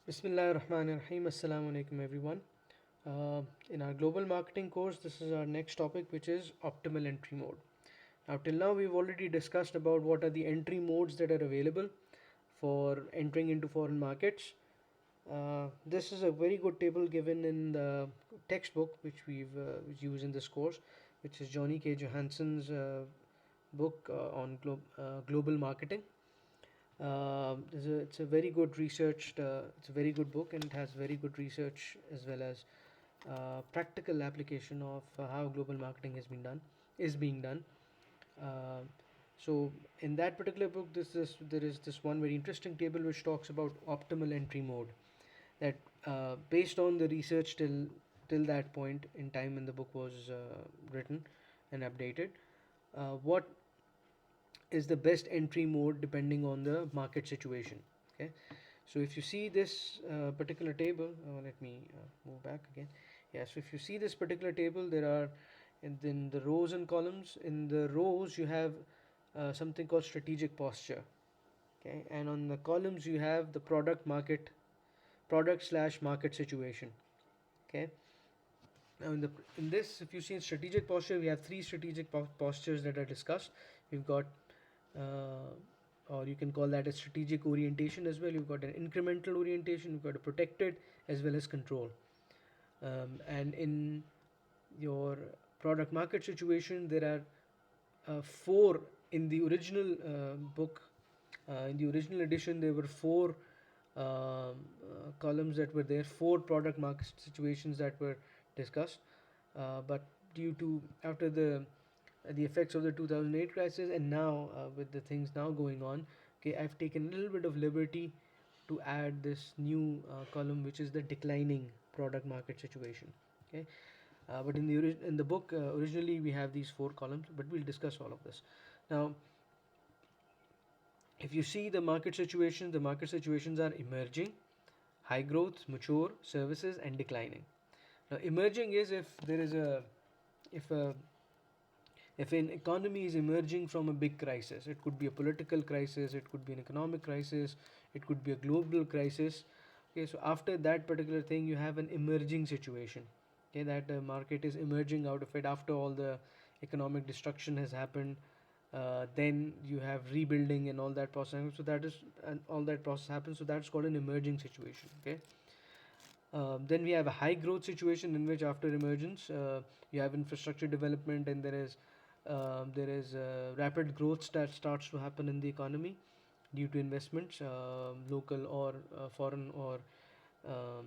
Bismillah ar-Rahman ar-Rahim. Assalamu alaikum everyone. In our global marketing course, this is our next topic, which is optimal entry mode. Now, till now, we've already discussed about what are the entry modes that are available for entering into foreign markets. This is a very good table given in the textbook which we've used in this course, which is Johnny K. Johansson's book on global marketing. It's a very good researched. It's a very good book, and it has very good research as well as practical application of how global marketing has been done, is being done. Uh, so in that particular book, there is this one very interesting table which talks about optimal entry mode. That based on the research till that point in time when the book was written and updated, what is the best entry mode depending on the market situation. Okay, so if you see this particular table, let me move back again. Yeah, so if you see this particular table, there are in the rows and columns. In the rows, you have something called strategic posture. Okay, and on the columns, you have the product slash market situation. Okay, now in this, if you see in strategic posture, we have three strategic postures that are discussed. We've got uh, or you can call that a strategic orientation as well. You've got an incremental orientation, you've got a protected as well as control. And in your product market situation, there are four in the original book. In the original edition, there were four columns that were there, four product market situations that were discussed. But due to after the effects of the 2008 crisis, and now with the things now going on, okay, I've taken a little bit of liberty to add this new column, which is the declining product market situation. Okay, but in the book originally we have these four columns, but we'll discuss all of this now. If you see the market situations are emerging, high growth, mature, services, and declining. Now, emerging is if a if an economy is emerging from a big crisis. It could be a political crisis, it could be an economic crisis, it could be a global crisis. Okay, so after that particular thing, you have an emerging situation. Okay, that the market is emerging out of it after all the economic destruction has happened. Then you have rebuilding and all that process. So that is and all that process happens. So that's called an emerging situation. Okay. Then we have a high growth situation in which after emergence you have infrastructure development, and there is rapid growth that starts to happen in the economy due to investments, local or foreign, or um,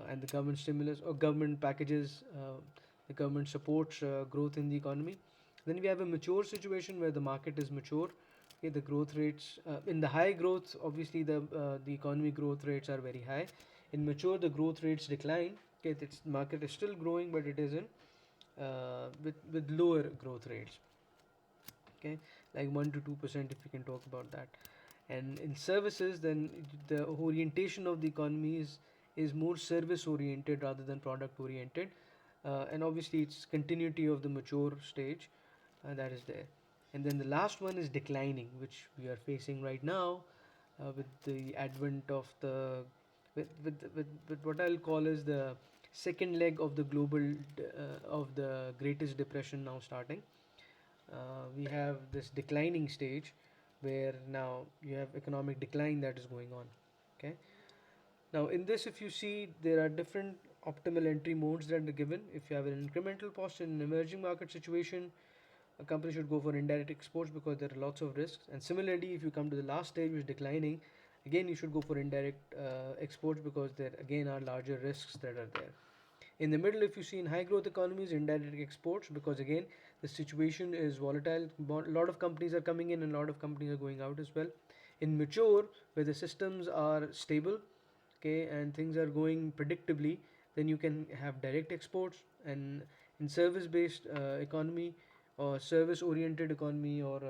and the government stimulus or government packages, the government supports growth in the economy. Then we have a mature situation where the market is mature. Okay, the growth rates in the high growth, obviously the economy growth rates are very high. In mature, the growth rates decline. Okay, its market is still growing, but it is in with lower growth rates. Okay, like 1 to 2% if we can talk about that. And in services, then the orientation of the economy is more service oriented rather than product oriented. And obviously it's continuity of the mature stage that is there. And then the last one is declining, which we are facing right now with the advent of the with what I'll call is the second leg of the of the greatest depression now starting. We have this declining stage where now you have economic decline that is going on. Okay, now in this, if you see, there are different optimal entry modes that are given. If you have an incremental posture in an emerging market situation, a company should go for indirect exports because there are lots of risks. And similarly, if you come to the last stage, which is declining, again you should go for indirect exports because there again are larger risks that are there. In the middle, if you see in high growth economies, indirect exports, because again the situation is volatile. A lot of companies are coming in and a lot of companies are going out as well. In mature, where the systems are stable, okay, and things are going predictably, then you can have direct exports. And in service based economy or service oriented economy or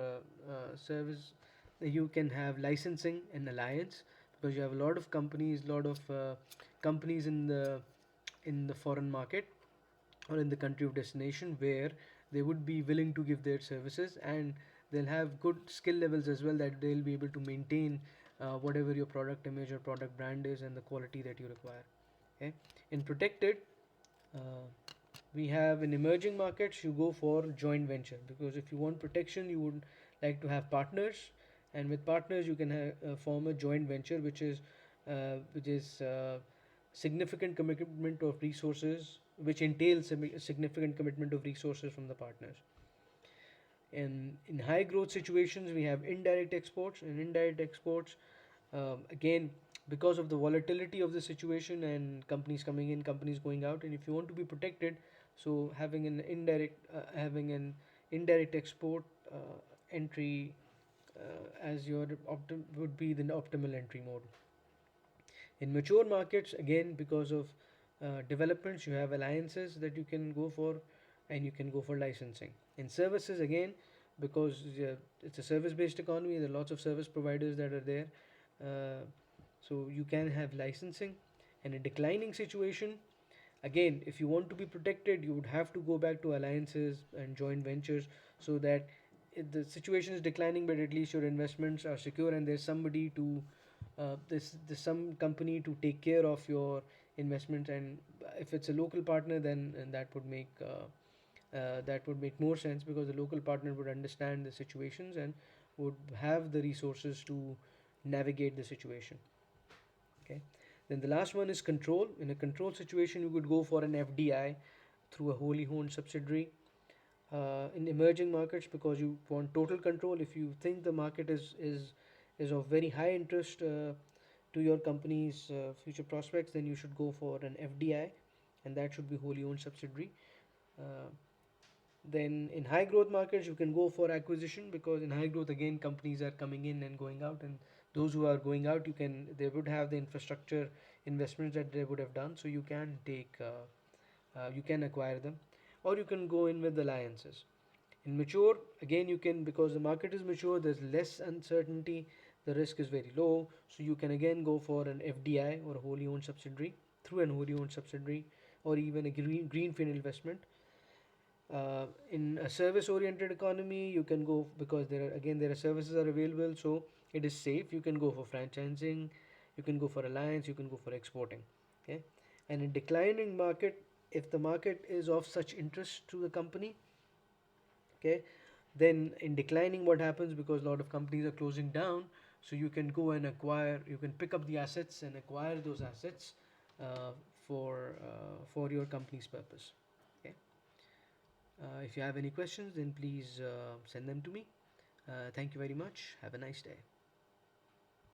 service, you can have licensing and alliance, because you have a lot of companies in the foreign market or in the country of destination where they would be willing to give their services, and they'll have good skill levels as well that they'll be able to maintain whatever your product image or product brand is and the quality that you require. Okay. In protected, uh, we have in emerging markets you go for joint venture, because if you want protection you would like to have partners, and with partners you can form a joint venture, which is significant commitment of resources, which entails a significant commitment of resources from the partners. In high growth situations, we have indirect exports. And indirect exports, again, because of the volatility of the situation and companies coming in, companies going out, and if you want to be protected, so having an indirect export entry as your would be the optimal entry mode. In mature markets, again, because of developments, you have alliances that you can go for, and you can go for licensing. In services, again, because it's a service based economy, there are lots of service providers that are there. Uh, so you can have licensing. In a declining situation, again, if you want to be protected, you would have to go back to alliances and joint ventures, so that if the situation is declining, but at least your investments are secure and there's somebody to there's some company to take care of your investments. And if it's a local partner, then and that would make more sense, because the local partner would understand the situations and would have the resources to navigate the situation. Okay. Then the last one is control. In a control situation, you could go for an FDI through a wholly owned subsidiary. In emerging markets, because you want total control. If you think the market is of very high interest to your company's future prospects, then you should go for an FDI, and that should be wholly owned subsidiary. Uh, then in high growth markets, you can go for acquisition, because in high growth, again, companies are coming in and going out, and those who are going out, they would have the infrastructure investments that they would have done, so you can acquire them, or you can go in with alliances. In mature, again, you can, because the market is mature, there's less uncertainty, the risk is very low, so you can again go for an FDI or a wholly owned subsidiary, through an wholly owned subsidiary, or even a greenfield investment. In a service oriented economy, you can go, because there are services are available, so it is safe. You can go for franchising, you can go for alliance, you can go for exporting. Okay. And in declining market, if the market is of such interest to the company, okay, then in declining, what happens, because a lot of companies are closing down, so you can go and acquire, you can pick up the assets and acquire those assets uh, for your company's purpose. Okay. If you have any questions, then please send them to me. Thank you very much. Have a nice day.